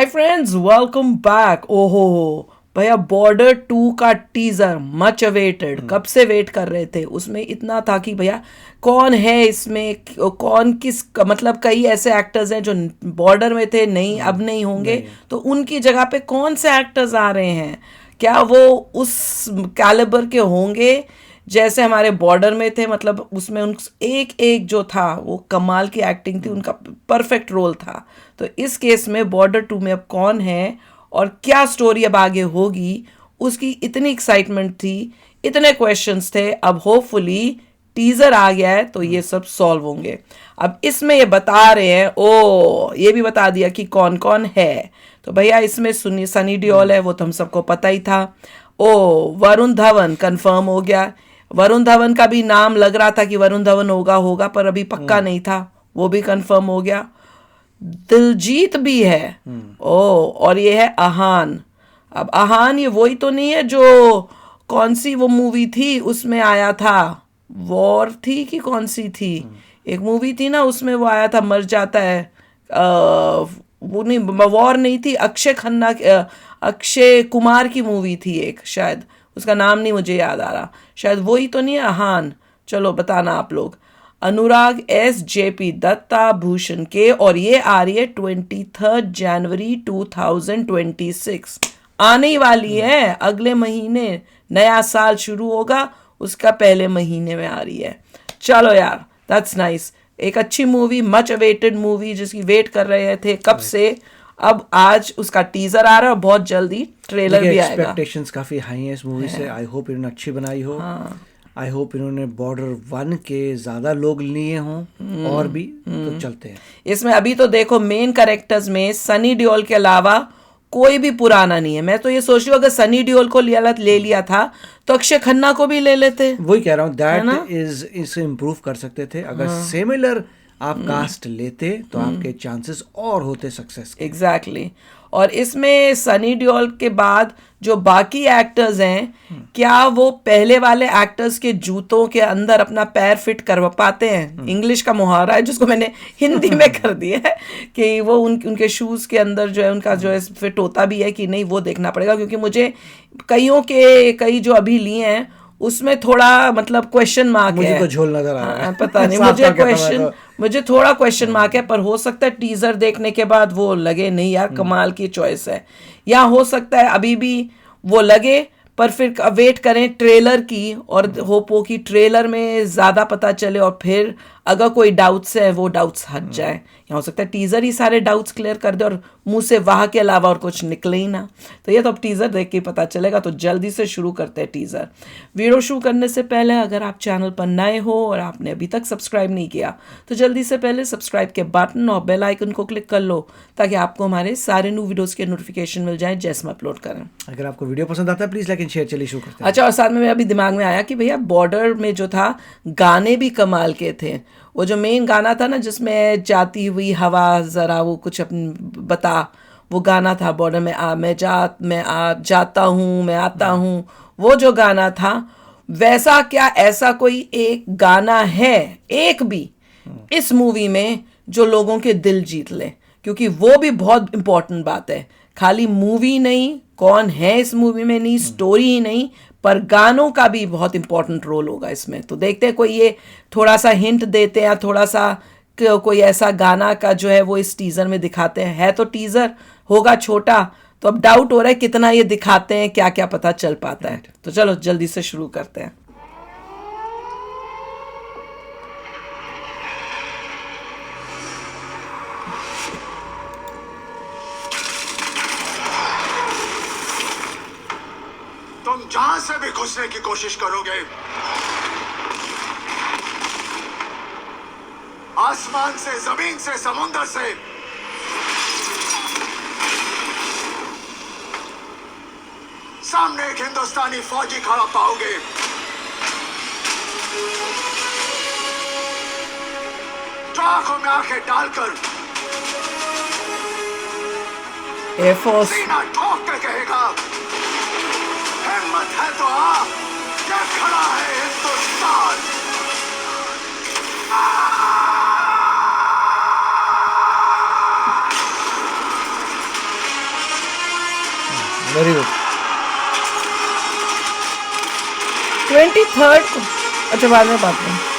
Hi friends, welcome back. ओहो भैया, border 2 का टीजर मच अवेटेड, कब से वेट कर रहे थे। उसमें इतना था कि भैया कौन है इसमें, कौन किस मतलब कई ऐसे एक्टर्स हैं जो बॉर्डर में थे, नहीं अब नहीं होंगे, तो उनकी जगह पे कौन से एक्टर्स आ रहे हैं, क्या वो उस कैलिबर के होंगे जैसे हमारे बॉर्डर में थे। मतलब उसमें उन एक एक जो था वो कमाल की एक्टिंग थी, उनका परफेक्ट रोल था। तो इस केस में बॉर्डर 2 में अब कौन है और क्या स्टोरी अब आगे होगी, उसकी इतनी एक्साइटमेंट थी, इतने क्वेश्चंस थे। अब होपफुली टीजर आ गया है तो ये सब सॉल्व होंगे। अब इसमें ये बता रहे हैं, ओ ये भी बता दिया कि कौन कौन है। तो भैया इसमें सनी डियोल है, वो तो हम सबको पता ही था। ओ वरुण धवन कंफर्म हो गया। वरुण धवन का भी नाम लग रहा था कि वरुण धवन होगा होगा, पर अभी पक्का नहीं था, वो भी कंफर्म हो गया। दिलजीत भी है। ओ और ये है अहान। अब अहान ये वही तो नहीं है जो कौन सी वो मूवी थी उसमें आया था, वॉर थी कि कौन सी थी, एक मूवी थी ना उसमें वो आया था, मर जाता है। वो नहीं, वॉर नहीं थी, अक्षय खन्ना अक्षय कुमार की मूवी थी एक, शायद उसका नाम नहीं मुझे याद आ रहा, शायद वही तो नहीं है अहान। चलो बताना आप लोग। अनुराग एस जेपी दत्ता भूषण के, और ये आ रही है 23 जनवरी 2026, आने ही वाली है अगले महीने। नया साल शुरू होगा उसका पहले महीने में आ रही है। चलो यार, दैट्स नाइस। एक अच्छी मूवी, मच अवेटेड मूवी जिसकी वेट कर रहे थे कब से, अब आज उसका टीजर आ रहा है और बहुत जल्दी ट्रेलर भी आएगा। एक्सपेक्टेशंस काफी हाई हैं इस मूवी से। आई होप इन्होंने अच्छी बनाई हो। आई होप इन्होंने बॉर्डर 1 के ज्यादा लोग लिए हों और भी तो चलते हैं इसमें। अभी तो देखो मेन कैरेक्टर्स में सनी देओल के अलावा कोई भी पुराना नहीं है। मैं तो ये सोच रही हूँ अगर सनी देओल को ले लिया था तो अक्षय खन्ना को भी ले लेते। वही कह रहा हूँ, दैट इज इसे इम्प्रूव कर सकते थे। अगर सिमिलर आप कास्ट लेते तो आपके चांसेस और होते सक्सेस के। एग्जैक्टली और इसमें सनी देओल के बाद जो बाकी एक्टर्स हैं, क्या वो पहले वाले एक्टर्स के जूतों के अंदर अपना पैर फिट करवा पाते हैं। इंग्लिश का मुहावरा है जिसको मैंने हिंदी में कर दिया है कि वो उनके शूज़ के अंदर जो है उनका जो है फिट होता भी है कि नहीं, वो देखना पड़ेगा। क्योंकि मुझे कई जो अभी लिए हैं उसमें थोड़ा मतलब क्वेश्चन मार्क है। मुझे तो झोल नजर आ रहा है। पता नहीं, मुझे थोड़ा क्वेश्चन मार्क है, पर हो सकता है टीजर देखने के बाद वो लगे नहीं यार कमाल की चॉइस है, या हो सकता है अभी भी वो लगे, पर फिर वेट करें ट्रेलर की और होप हो कि ट्रेलर में ज़्यादा पता चले और फिर अगर कोई डाउट्स है वो डाउट्स हट जाए, या हो सकता है टीज़र ही सारे डाउट्स क्लियर कर दे और मुंह से वाह के अलावा और कुछ निकले ही ना। तो ये तो अब टीज़र देख के पता चलेगा। तो जल्दी से शुरू करते हैं टीज़र। वीडियो शुरू करने से पहले अगर आप चैनल पर नए हो और आपने अभी तक सब्सक्राइब नहीं किया तो जल्दी से पहले सब्सक्राइब के बटन और बेल आइकन को क्लिक कर लो, ताकि आपको हमारे सारे न्यू वीडियोज़ के नोटिफिकेशन मिल जाए जैसे हम अपलोड करें। अगर आपको वीडियो पसंद आता है प्लीज़ लाइक एंड शेयर। चलिए शुरू करते हैं। अच्छा, और साथ में मेरे अभी दिमाग में आया कि भैया बॉर्डर में जो था गाने भी कमाल के थे। वो जो मेन गाना था ना जिसमें जाती हुई हवा ज़रा वो कुछ अपनी बता, वो गाना था बॉर्डर में जाता हूँ मैं आता हूँ, वो जो गाना था वैसा क्या ऐसा कोई एक गाना है एक भी इस मूवी में जो लोगों के दिल जीत ले। क्योंकि वो भी बहुत इंपॉर्टेंट बात है, खाली मूवी नहीं, कौन है इस मूवी में नहीं, स्टोरी ही नहीं, पर गानों का भी बहुत इंपॉर्टेंट रोल होगा इसमें। तो देखते हैं कोई ये थोड़ा सा हिंट देते हैं, थोड़ा सा कोई ऐसा गाना का जो है वो इस टीज़र में दिखाते हैं। है तो टीज़र होगा छोटा, तो अब डाउट हो रहा है कितना ये दिखाते हैं, क्या क्या पता चल पाता है। तो चलो जल्दी से शुरू करते हैं। तुम जहां से भी घुसने की कोशिश करोगे, आसमान से, जमीन से, समुद्र से, सामने एक हिंदुस्तानी फौजी खड़ा पाओगे। जो आंखों में आंखें डालकर एयरफोर्स सीना ठोक के कहेगा, हिम्मत है तो आ, क्या खड़ा है हिंदुस्तान। 23rd को, अच्छा बाद में बात करें।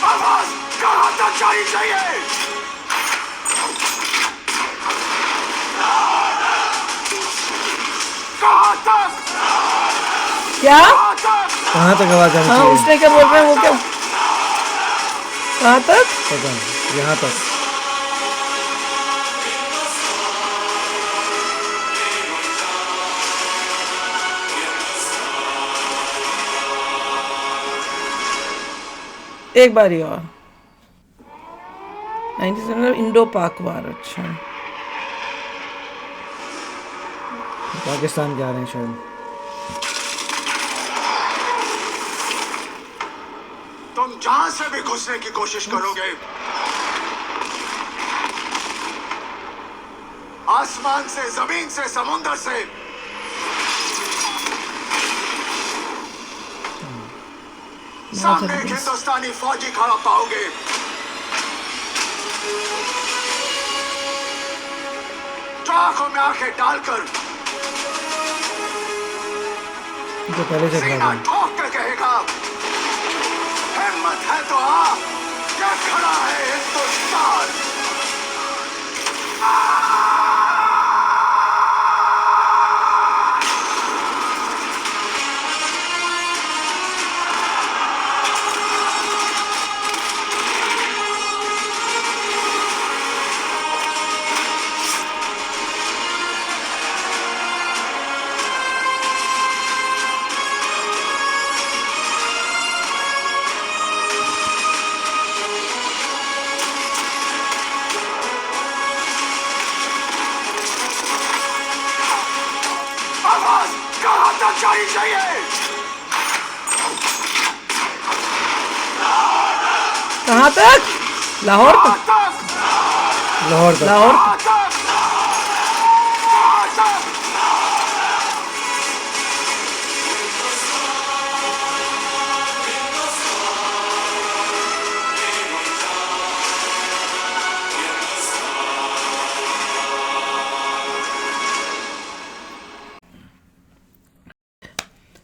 आवाज कहाँ तक जानी चाहिए? कहाँ तक? क्या? कहाँ तक? कहाँ तक आवाज आनी हाँ, चाहिए? उसने क्या बोल रहे हैं वो क्या? कहाँ तक? पता नहीं, यहाँ तक। एक बारी और। 97 इंडो पाक वार, अच्छा। पाकिस्तान के आ रहे हैं शायद। तुम जहां से भी घुसने की कोशिश करोगे, आसमान से, जमीन से, समुंदर से, सामने एक हिंदुस्तानी फौजी खड़ा पाओगे। जो आंखों में आंखें डालकर तो पहले से सीना खड़ा है। ठोक कर कहेगा, हिम्मत है तो आ, क्या खड़ा है हिंदुस्तान। आवाज कहाँ तक जानी चाहिए? कहाँ तक? लाहौर कहाँ तक? तक? लाहौर तक। लाहौर कहाँ तक? कहाँ तक?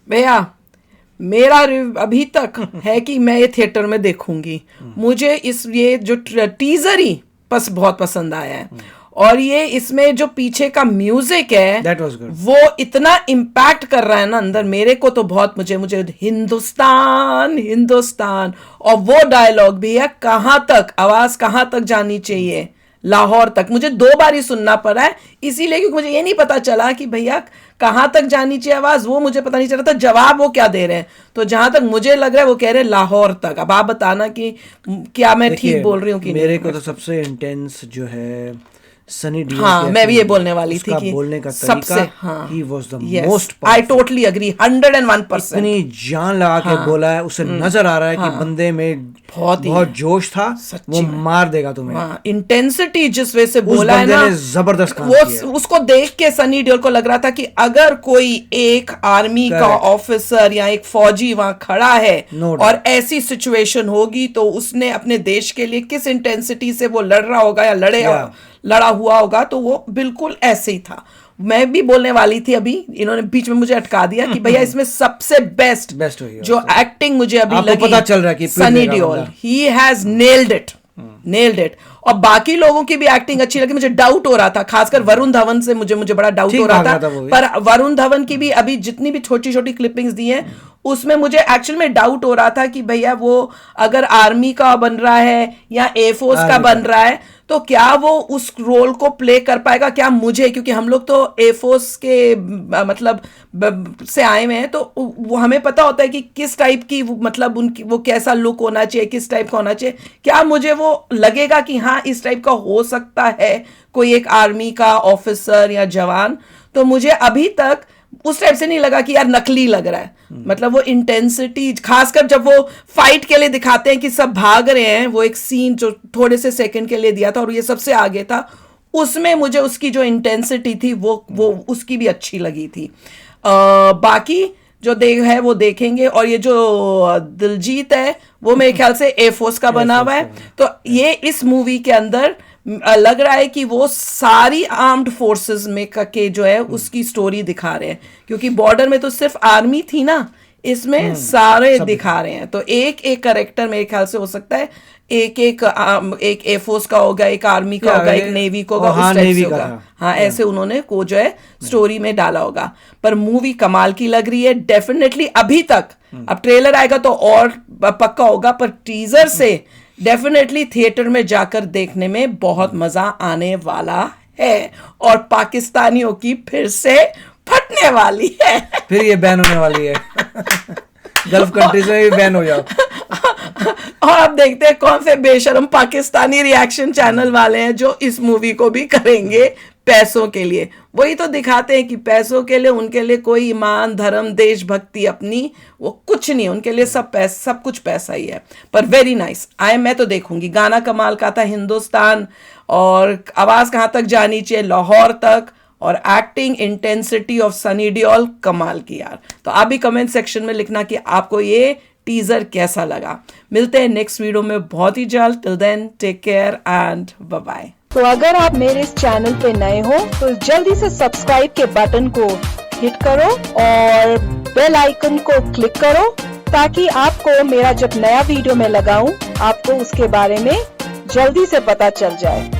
भैया मेरा अभी तक है कि मैं ये थिएटर में देखूंगी। मुझे इस ये जो टीजर ही बहुत पसंद आया है, और ये इसमें जो पीछे का म्यूजिक है That was good. वो इतना इम्पैक्ट कर रहा है ना अंदर मेरे को, तो बहुत मुझे हिंदुस्तान हिंदुस्तान, और वो डायलॉग भी है, कहाँ तक आवाज कहाँ तक जानी चाहिए, लाहौर तक। मुझे 2 बार ही सुनना पड़ा है, इसीलिए क्योंकि मुझे ये नहीं पता चला कि भैया कहाँ तक जानी चाहिए आवाज, वो मुझे पता नहीं चला था जवाब वो क्या दे रहे हैं। तो जहां तक मुझे लग रहा है वो कह रहे हैं लाहौर तक। अब आप बताना कि क्या मैं ठीक देखिए, बोल रही हूँ कि मेरे नहीं। को तो सबसे इंटेंस जो है सनी डियोल हाँ, की मैं भी ये acting, बोलने वाली थी उसका कि बोलने का सबसे, तरीका, हाँ, he was the yes, most I powerful. totally agree, 101%। इतनी जान लगा के हाँ, बोला है, उसे नजर आ रहा है कि बंदे में बहुत ही बहुत जोश था, सच्ची वो में। मार देगा तुम्हें। हाँ, इंटेंसिटी जिस वजह से उस बोला है बंदे ना, ने जबरदस्त काम वो किया है। उसको देख के सनी डियोल को लग रहा था कि अगर कोई एक आर्मी का Correct. ऑफिसर या एक फौजी वहां खड़ा है No doubt. और ऐसी सिचुएशन होगी तो उसने अपने देश के लिए किस इंटेंसिटी से वो लड़ रहा होगा या लड़ा हुआ होगा, तो वो बिल्कुल ऐसे ही था। मैं भी बोलने वाली थी, अभी इन्होंने बीच में मुझे अटका दिया कि भैया इसमें सबसे बेस्ट हुई है जो एक्टिंग मुझे अभी आपको लगी, पता चल रहा है कि पीट सनी देगा डियोल, बंदा। He has nailed it. और बाकी लोगों की भी एक्टिंग अच्छी लगी। मुझे डाउट हो रहा था, खासकर वरुण धवन से मुझे बड़ा डाउट ठीक हो रहा भाग रहा था वो था। भी। पर वरुण धवन की भी अभी जितनी भी छोटी छोटी क्लिपिंग्स दी हैं उसमें मुझे एक्चुअल में डाउट हो रहा था कि भैया वो अगर आर्मी का बन रहा है या एयरफोर्स का बन रहा है तो क्या वो उस रोल को प्ले कर पाएगा क्या। मुझे, क्योंकि हम लोग तो एयरफोर्स के मतलब से आए हुए हैं, तो वो हमें पता होता है कि किस टाइप की मतलब उनकी वो कैसा लुक होना चाहिए, किस टाइप का होना चाहिए। क्या मुझे वो लगेगा कि हाँ इस टाइप का हो सकता है कोई एक आर्मी का ऑफिसर या जवान। तो मुझे अभी तक उस टाइप से नहीं लगा कि यार नकली लग रहा है। मतलब वो इंटेंसिटी, खासकर जब वो फाइट के लिए दिखाते हैं कि सब भाग रहे हैं, वो एक सीन जो थोड़े से सेकंड के लिए दिया था और ये सबसे आगे था, उसमें मुझे उसकी जो इंटेंसिटी थी वो उसकी भी अच्छी लगी थी। बाकी जो है वो देखेंगे। और ये जो दिलजीत है वो मेरे ख्याल से एयरफोर्स का बना हुआ है, तो ये इस मूवी के अंदर लग रहा है कि वो सारी आर्म्ड फोर्सेस में के जो है उसकी स्टोरी दिखा रहे हैं, क्योंकि बॉर्डर में तो सिर्फ आर्मी थी ना, इसमें सारे दिखा रहे हैं। तो एक एक कैरेक्टर मेरे ख्याल से हो सकता है, एक एयरफोर्स का होगा, एक आर्मी का होगा, एक नेवी का होगा, उस टाइप से होगा। हाँ, ऐसे उन्होंने को जो है स्टोरी में डाला होगा। पर मूवी कमाल की लग रही है डेफिनेटली अभी तक। अब ट्रेलर आएगा तो और पक्का होगा, पर टीजर से डेफिनेटली थिएटर में जाकर देखने में बहुत मजा आने वाला है। और पाकिस्तानियों की फिर से फटने वाली है। फिर ये बैन होने वाली है। गल्फ कंट्रीज में भी बैन हो जाओ। और अब देखते हैं कौन से बेशरम पाकिस्तानी रिएक्शन चैनल वाले हैं जो इस मूवी को भी करेंगे पैसों के लिए। वही तो दिखाते हैं कि पैसों के लिए उनके लिए कोई ईमान, धर्म, देशभक्ति अपनी वो कुछ नहीं, उनके लिए सब कुछ पैसा ही है। पर वेरी नाइस, मैं तो देखूंगी। गाना कमाल का था, हिंदुस्तान, और आवाज कहाँ तक जानी चाहिए, लाहौर तक, और acting intensity of Sunny Deol कमाल की यार। तो आप भी कमेंट सेक्शन में लिखना कि आपको ये टीजर कैसा लगा। मिलते हैं नेक्स्ट वीडियो में बहुत ही जल्द। Till then take care and bye bye. तो अगर आप मेरे इस चैनल पे नए हो तो जल्दी से सब्सक्राइब के बटन को हिट करो और बेल आइकन को क्लिक करो, ताकि आपको मेरा जब नया वीडियो मैं लगाऊं आपको उसके बारे में जल्दी से पता चल जाए।